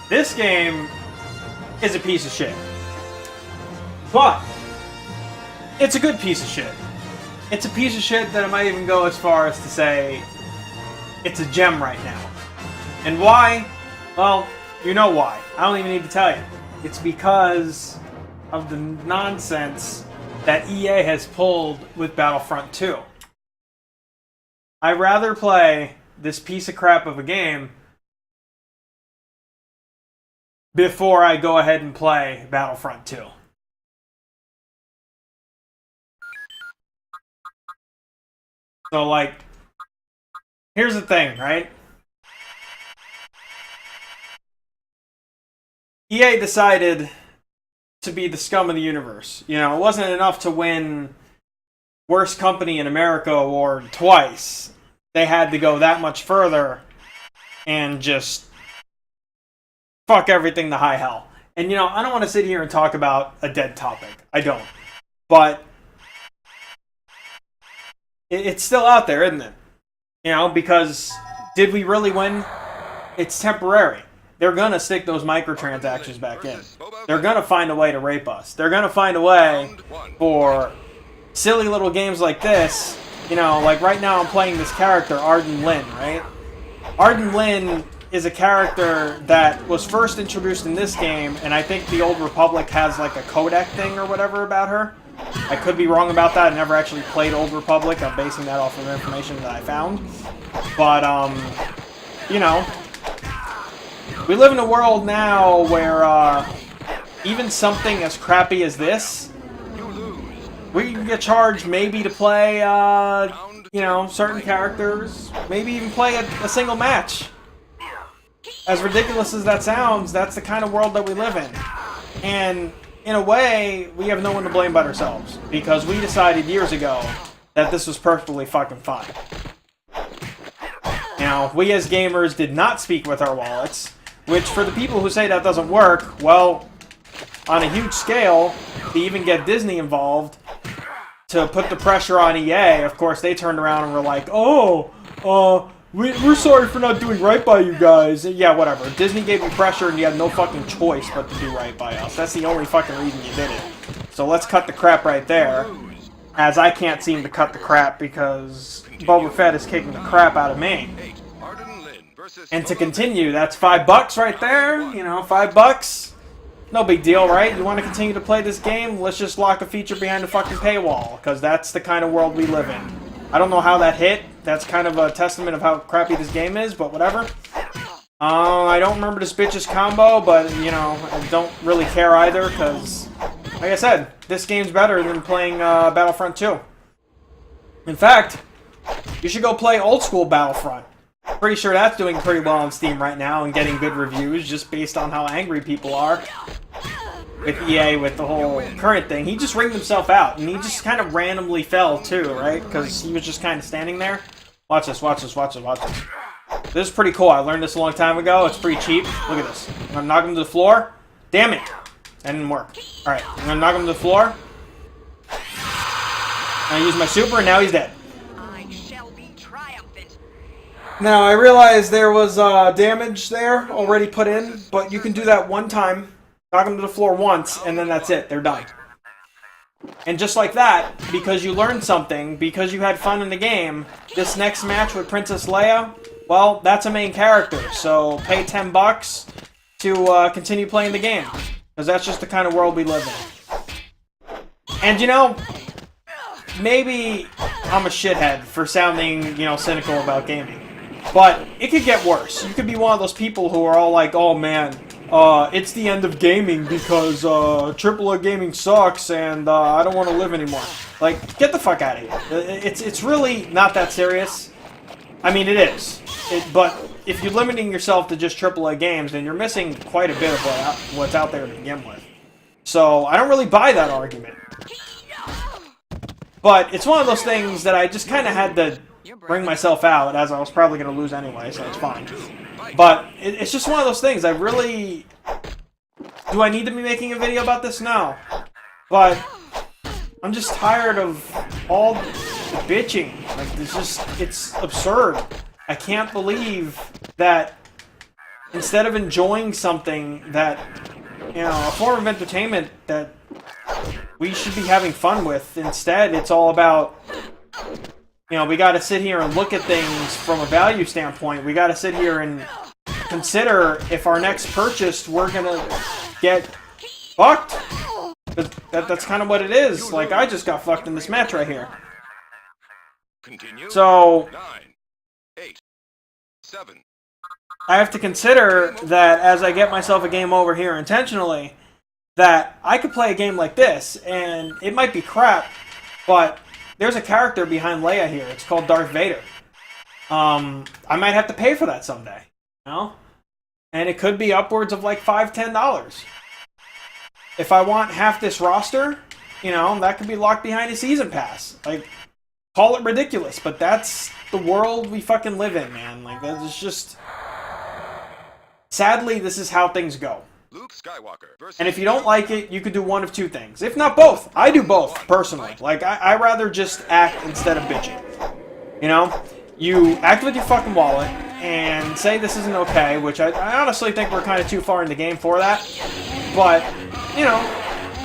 This game is a piece of shit. But it's a good piece of shit. It's a piece of shit that I might even go as far as to say it's a gem right now. And why? Well, you know why. I don't even need to tell you. It's because of the nonsense that EA has pulled with Battlefront 2. I'd rather play this piece of crap of a game before I go ahead and play Battlefront 2. So, like, here's the thing, right? EA decided to be the scum of the universe. You know, it wasn't enough to win Worst Company in America award twice. They had to go that much further and just fuck everything to high hell. And, you know, I don't want to sit here and talk about a dead topic. I don't. But it's still out there, isn't it? You know, because did we really win? It's temporary. They're going to stick those microtransactions back in. They're going to find a way to rape us. They're going to find a way for silly little games like this. You know, like right now I'm playing this character, Arden Lynn, right? Arden Lynn is a character that was first introduced in this game, and I think the Old Republic has like a codec thing or whatever about her. I could be wrong about that. I never actually played Old Republic. I'm basing that off of information that I found. But, you know, we live in a world now where even something as crappy as this, we can get charged maybe to play, you know, certain characters, maybe even play a single match. As ridiculous as that sounds, that's the kind of world that we live in. And in a way, we have no one to blame but ourselves, because we decided years ago that this was perfectly fucking fine. Now, we as gamers did not speak with our wallets, which for the people who say that doesn't work, well, on a huge scale, to even get Disney involved, to put the pressure on EA, of course, they turned around and were like, we're sorry for not doing right by you guys. Yeah, whatever. Disney gave you pressure and you had no fucking choice but to do right by us. That's the only fucking reason you did it. So let's cut the crap right there. As I can't seem to cut the crap because Boba Fett is kicking the crap out of me. And to continue, that's $5 right there. You know, $5. No big deal, right? You want to continue to play this game? Let's just lock a feature behind the fucking paywall, because that's the kind of world we live in. I don't know how that hit. That's kind of a testament of how crappy this game is, but whatever. I don't remember this bitch's combo, but, you know, I don't really care either, because, like I said, this game's better than playing Battlefront 2. In fact, you should go play old school Battlefront. Pretty sure that's doing pretty well on Steam right now and getting good reviews just based on how angry people are with EA with the whole current thing. He just ringed himself out, and he just kind of randomly fell too, right? Because he was just kind of standing there. Watch this, watch this, watch this, watch this. This is pretty cool. I learned this a long time ago. It's pretty cheap. Look at this. I'm going to knock him to the floor. Damn it. That didn't work. Alright, I'm going to knock him to the floor. I use my super, and now he's dead. Now, I realized there was damage there already put in, but you can do that one time, knock them to the floor once, and then that's it. They're done. And just like that, because you learned something, because you had fun in the game, this next match with Princess Leia, well, that's a main character, so pay $10 to continue playing the game, because that's just the kind of world we live in. And, you know, maybe I'm a shithead for sounding, you know, cynical about gaming. But it could get worse. You could be one of those people who are all like, oh man, it's the end of gaming because AAA gaming sucks and I don't want to live anymore. Like, get the fuck out of here. It's really not that serious. I mean, it is. But if you're limiting yourself to just AAA games, then you're missing quite a bit of what's out there to begin with. So, I don't really buy that argument. But it's one of those things that I just kind of had to bring myself out, as I was probably going to lose anyway, so it's fine. But it's just one of those things. I really... Do I need to be making a video about this? No. But I'm just tired of all the bitching. Like, it's absurd. I can't believe that instead of enjoying something that, you know, a form of entertainment that we should be having fun with, instead it's all about, you know, we got to sit here and look at things from a value standpoint. We got to sit here and consider if our next purchase we're gonna get fucked. That's kind of what it is. Like, I just got fucked in this match right here. So 9, 8, 7. I have to consider that as I get myself a game over here intentionally, that I could play a game like this, and it might be crap, but there's a character behind Leia here. It's called Darth Vader. I might have to pay for that someday, you know? And it could be upwards of like $5, $10. If I want half this roster, you know, that could be locked behind a season pass. Like, call it ridiculous, but that's the world we fucking live in, man. Like, that's just... Sadly, this is how things go. Luke Skywalker versus And if you don't like it, you could do one of two things. If not both. I do both, personally. Like, I rather just act instead of bitching. You know? You act with your fucking wallet and say this isn't okay, which I honestly think we're kind of too far in the game for that. But, you know,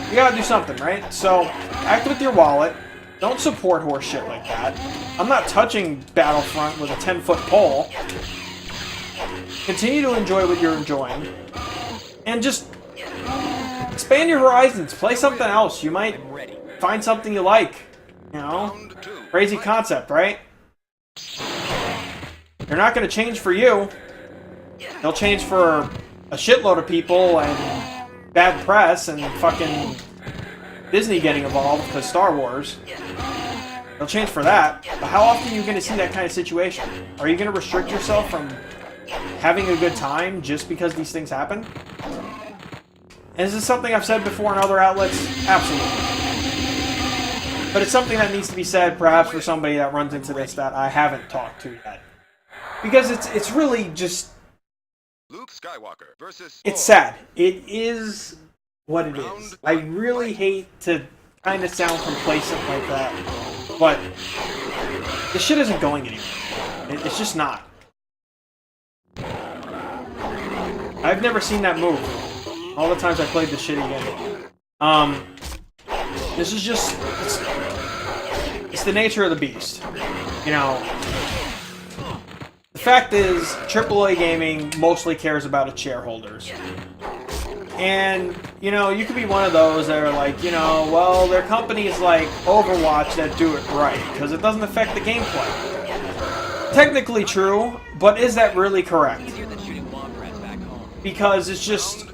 you gotta do something, right? So, act with your wallet. Don't support horse shit like that. I'm not touching Battlefront with a 10-foot pole. Continue to enjoy what you're enjoying. And just expand your horizons. Play something else. You might find something you like. You know? Crazy concept, right? They're not going to change for you. They'll change for a shitload of people and bad press and fucking Disney getting involved because Star Wars. They'll change for that. But how often are you going to see that kind of situation? Are you going to restrict yourself from having a good time just because these things happen? And is this something I've said before in other outlets? Absolutely. But it's something that needs to be said perhaps for somebody that runs into this that I haven't talked to yet. Because it's really just... Luke Skywalker versus It's sad. It is what it is. I really hate to kind of sound complacent like that. But this shit isn't going anywhere. It's just not. I've never seen that move. All the times I played this shitty game. This is just... It's the nature of the beast. You know... The fact is, AAA gaming mostly cares about its shareholders. And, you know, you could be one of those that are like, you know, well, there are companies like Overwatch that do it right, because it doesn't affect the gameplay. Technically true, but is that really correct? Because it's just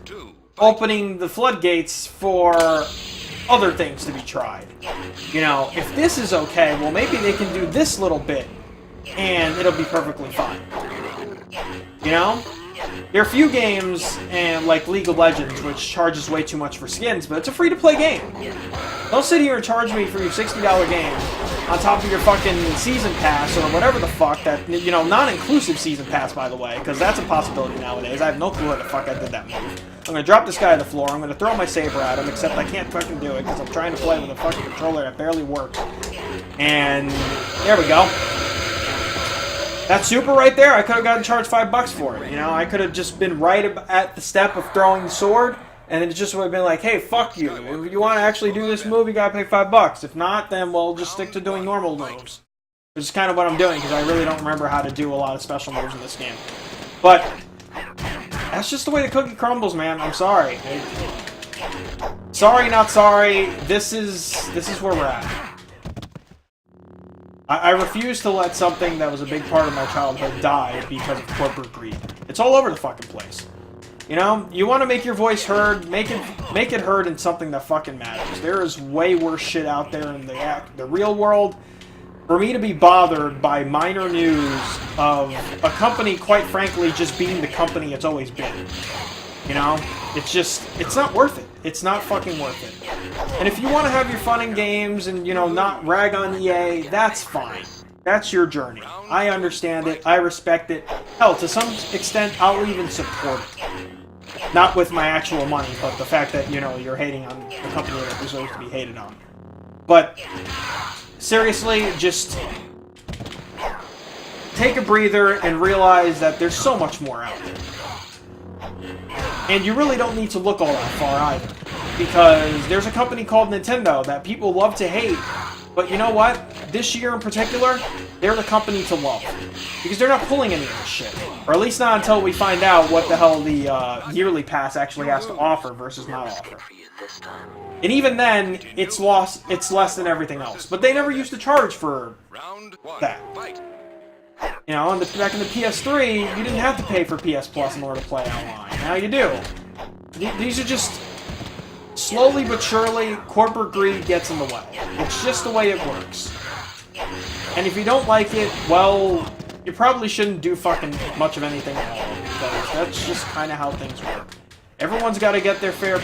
opening the floodgates for other things to be tried. You know, if this is okay, well, maybe they can do this little bit, and it'll be perfectly fine. You know? There are a few games, and like League of Legends, which charges way too much for skins, but it's a free-to-play game. Don't sit here and charge me for your $60 game on top of your fucking season pass or whatever the fuck that, you know, non-inclusive season pass, by the way, because that's a possibility nowadays. I have no clue how the fuck I did that move. I'm gonna drop this guy on the floor, I'm gonna throw my saber at him, except I can't fucking do it because I'm trying to play with a fucking controller that barely works. And there we go. That super right there, I could have gotten charged $5 for it. You know, I could have just been right at the step of throwing the sword, and it just would have been like, hey, fuck you. If you want to actually do this move, you gotta pay $5. If not, then we'll just stick to doing normal moves. Which is kind of what I'm doing, because I really don't remember how to do a lot of special moves in this game. But that's just the way the cookie crumbles, man. I'm sorry. Sorry, not sorry. This is where we're at. I refuse to let something that was a big part of my childhood die because of corporate greed. It's all over the fucking place. You know, you want to make your voice heard, make it heard in something that fucking matters. There is way worse shit out there in the real world. For me to be bothered by minor news of a company, quite frankly, just being the company it's always been. You know? It's not worth it. It's not fucking worth it. And if you want to have your fun in games and, you know, not rag on EA, that's fine. That's your journey. I understand it. I respect it. Hell, to some extent, I'll even support it. Not with my actual money, but the fact that, you know, you're hating on the company that deserves to be hated on. But, seriously, just take a breather and realize that there's so much more out there. And you really don't need to look all that far either. Because there's a company called Nintendo that people love to hate. But you know what? This year in particular, they're the company to love. Because they're not pulling any of this shit. Or at least not until we find out what the hell the yearly pass actually has to offer versus not offer. And even then, it's less than everything else. But they never used to charge for that. You know, back in the PS3, you didn't have to pay for PS Plus in order to play online. Now you do. These are just... Slowly but surely, corporate greed gets in the way. It's just the way it works. And if you don't like it, well, you probably shouldn't do fucking much of anything at all. Because that's just kind of how things work. Everyone's got to get their fair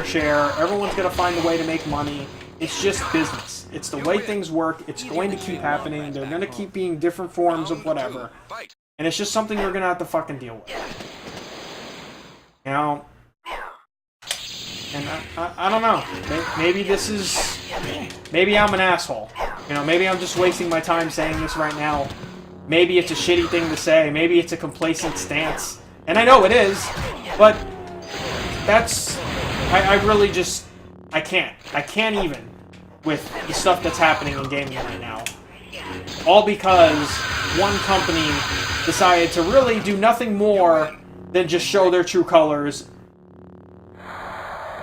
share. Everyone's got to find a way to make money. It's just business. It's the way things work. It's going to keep happening. They're going to keep being different forms of whatever. And it's just something you're going to have to fucking deal with. You know? And I don't know. Maybe this is... Maybe I'm an asshole. You know, maybe I'm just wasting my time saying this right now. Maybe it's a shitty thing to say. Maybe it's a complacent stance. And I know it is. But that's... I really just... I can't. I can't even with the stuff that's happening in gaming right now. All because one company decided to really do nothing more than just show their true colors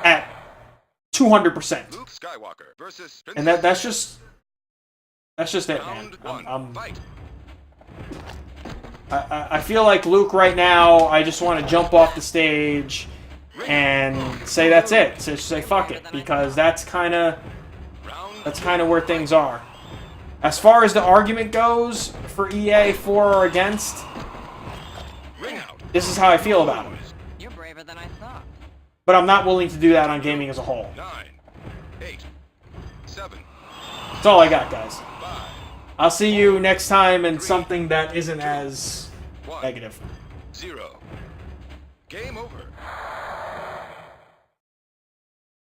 at 200%. Luke Skywalker versus And that's just it, man. I feel like Luke right now, I just want to jump off the stage and say that's it. So just say fuck it, because that's kind of where things are. As far as the argument goes for EA for or against, this is how I feel about it. You're braver than I thought. But I'm not willing to do that on gaming as a whole. 9, 8, 7. That's all I got, guys. 5, I'll see you next time in something that isn't as negative. 0. Game over.